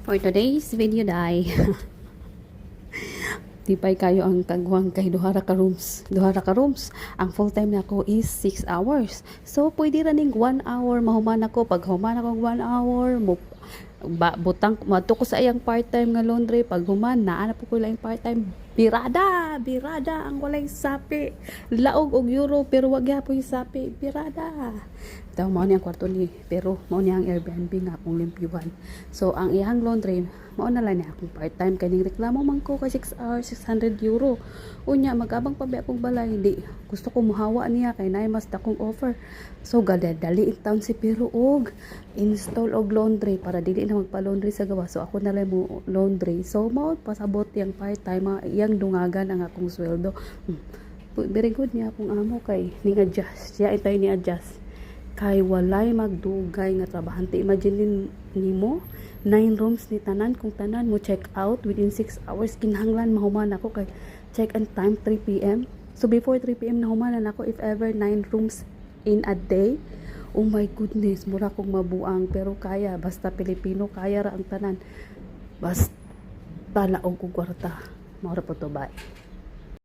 For today's video day, tipay kayo ang tagwang kay duhara ka rooms. Duhara ka rooms. Ang full time nako is 6 hours. So pwede ra ning 1 hour mahuman ako. Pag human ako 1 hour, butang madto ko sa iyang part-time nga laundry. Pag human naa na po ko lang part-time. Birada ang walay sapi. Laog og euro pero wag gyapon yung sapi. Birada. Daw mao ni ang kwarto ni pero mao ni ang Airbnb nga akong limpyuhan. So ang iyang laundry mao na lang ni akong part-time kaning reklamo man ko kay 6 hours 600 euro. Unya magabang pa akong balay di gusto ko muhawa niya kay naay mas dakong offer. So gadadali in town si pero og install og laundry para dili na magpa-laundry sa gawa. So ako na lang mo laundry. So mao pasabot yang part-time iyang dungagan ang akong sweldo. Very good niya akong amo kay ning adjust. Siya itay ni adjust. Kay walay magdugay nga trabahante. Imagine nimo 9 rooms ni tanan kung tanan mo check out within 6 hours kinahanglan mahuman ako kay check in time 3 PM. So before 3 PM nahumanan ako if ever 9 rooms in a day. Oh my goodness, mura kong mabuang pero kaya basta Pilipino kaya ra ang tanan. Basta laog og kwarta. Mao ra po to, bye.